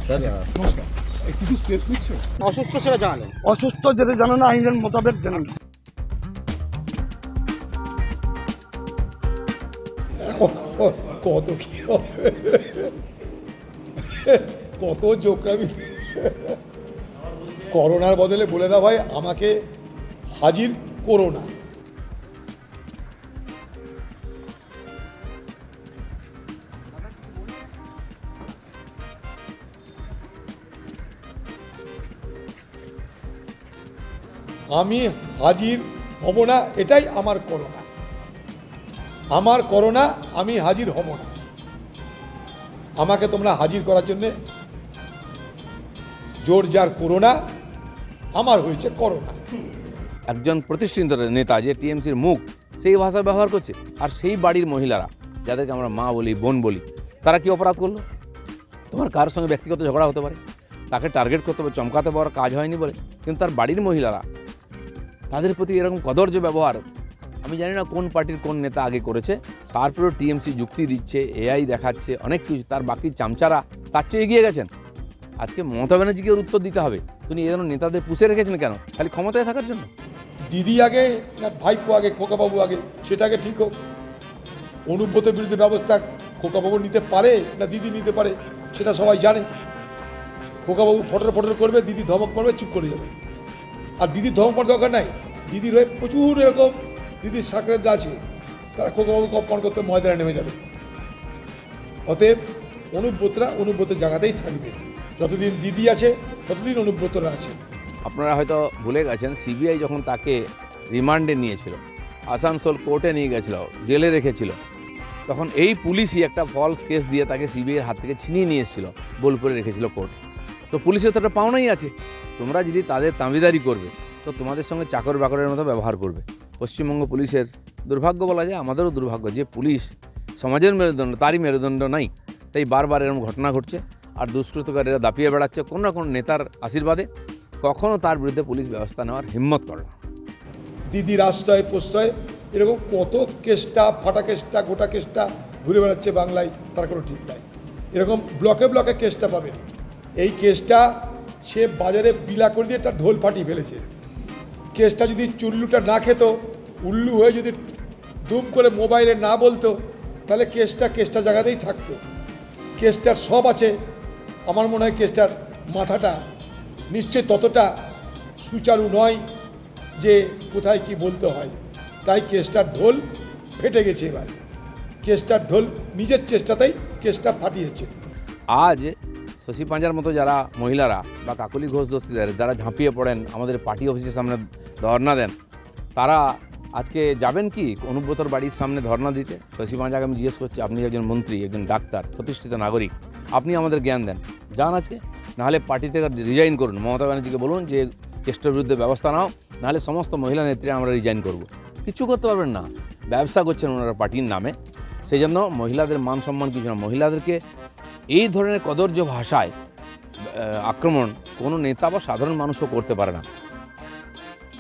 নমস্কার, কিছু স্টেপস নিচ্ছে। অসুস্থ সেটা জানালেন। অসুস্থ যেটা জানে না, আইনের মোতাবেক জানেন। কত কি হবে, কত জোকরামি। করোনার বদলে বলে দাও ভাই, আমাকে হাজির করো না। আমি হাজির হব না, এটাই আমার করোনা। আমার করোনা, আমি হাজির হব না। আমাকে তোমরা হাজির করার জন্যে জোর জার করো না, আমার হয়েছে করোনা। একজন প্রতিষ্ঠিত নেতা যে টিএমসির মুখ, সেই ভাষা ব্যবহার করছে, আর সেই বাড়ির মহিলারা যাদেরকে আমরা মা বলি, বোন বলি, তারা কি অপরাধ করলো? তোমার কার সঙ্গে ব্যক্তিগত ঝগড়া হতে পারে, তাকে টার্গেট করতে হবে, চমকাতে পারার কাজ হয়নি বলে, কিন্তু তার বাড়ির মহিলারা, তাদের প্রতি এরকম কদর্য ব্যবহার, আমি জানি না কোন পার্টির কোন নেতা আগে করেছে। তারপরেও টিএমসি যুক্তি দিচ্ছে, এআই দেখাচ্ছে, অনেক কিছু, তার বাকি চামচারা তার চেয়ে এগিয়ে গেছেন। আজকে মমতা ব্যানার্জিকে উত্তর দিতে হবে, তিনি এই ধরনের নেতাদের পুষে রেখেছেন কেন? খালি ক্ষমতায় থাকার জন্য? দিদি আগে না ভাইপো আগে, খোকাবাবু আগে, সেটাকে ঠিক হোক। অনুব্রতের বিরুদ্ধে ব্যবস্থা খোকাবাবু নিতে পারে না দিদি নিতে পারে, সেটা সবাই জানে। খোকাবাবু ফটর ফটর করবে, দিদি ধমক মারবে, চুপ করে যাবে। আর দিদির ধমক মারার দরকার নাই, দিদির হয়ে প্রচুর এরকম দিদির সাকরেদরা আছে, তারা খোকাবাবু অপমান করতে ময়দানে নেমে যাবে। অতএব অনুব্রতের জায়গাতেই থাকবে। যতদিন দিদি আছে ততদিন অনুব্রতরা আছে। আপনারা হয়তো ভুলে গেছেন, সিবিআই যখন তাকে রিমান্ডে নিয়েছিল, আসানসোল কোর্টে নিয়ে গেছিল, জেলে রেখেছিল, তখন এই পুলিশই একটা ফলস কেস দিয়ে তাকে সিবিআইয়ের হাত থেকে ছিনিয়ে নিয়ে এসেছিল, বোলপুরে রেখেছিল কোর্ট। তো পুলিশের তো একটা পাওনাই আছে, তোমরা যদি তাদের তাঁবিদারি করবে তো তোমাদের সঙ্গে চাকর বাকরের মতো ব্যবহার করবে। পশ্চিমবঙ্গ পুলিশের দুর্ভাগ্য বলা যায়, আমাদেরও দুর্ভাগ্য যে পুলিশ সমাজের মেরুদণ্ড, তারই মেরুদণ্ড নাই, তাই বারবার এরকম ঘটনা ঘটছে। আর দুষ্কৃতকারীরা দাপিয়ে বেড়াচ্ছে কোনো না কোনো নেতার আশীর্বাদে, কখনও তার বিরুদ্ধে পুলিশ ব্যবস্থা নেওয়ার হিম্মত করে না। দিদির আশ্রয় প্রশ্রয় এরকম কত কেসটা, ফাটা কেসটা, গোটা কেসটা ঘুরে বেড়াচ্ছে বাংলায়, তার কোনো ঠিক নাই। এরকম ব্লকে ব্লকে কেসটা পাবেন। এই কেসটা সে বাজারে বিলা করে দিয়ে তার ঢোল ফাটিয়ে ফেলেছে। কেসটা যদি চুল্লুটা না খেত, উল্লু হয়ে যদি দুম করে মোবাইলে না বলতো, তাহলে কেসটা জায়গাতেই থাকতো। কেসটার সব আছে। আমার মনে হয় কেসটার মাথাটা নিশ্চয় ততটা সুচারু নয় যে কোথায় কি বলতে হয়, তাই কেসটার ঢোল ফেটে গেছে। এবার কেসটার ঢোল নিজের চেষ্টাতেই কেসটা ফাটিয়েছে। আজ শশী পাঁজার মতো যারা মহিলারা বা কাকলি ঘোষ দস্তিদার যারা ঝাঁপিয়ে পড়েন, আমাদের পার্টি অফিসের সামনে ধর্ণা দেন, তারা আজকে যাবেন কি অনুব্রতর বাড়ির সামনে ধর্ণা দিতে? শশী পাঁজাকে আমি জিজ্ঞেস করছি, আপনি একজন মন্ত্রী, একজন ডাক্তার, প্রতিষ্ঠিত নাগরিক, আপনি আমাদের জ্ঞান দেন, যান আজকে, নাহলে পার্টি থেকে রিজাইন করুন। মমতা ব্যানার্জিকে বলুন যে কেসটার বিরুদ্ধে ব্যবস্থা নাও, নাহলে সমস্ত মহিলা নেত্রী আমরা রিজাইন করব। কিছু করতে পারবেন না, ব্যবসা করছেন ওনারা পার্টির নামে। সেই জন্য মহিলাদের মান সম্মান কিছু না। মহিলাদেরকে এই ধরনের কদর্য ভাষায় আক্রমণ কোনো নেতা বা সাধারণ মানুষও করতে পারে না।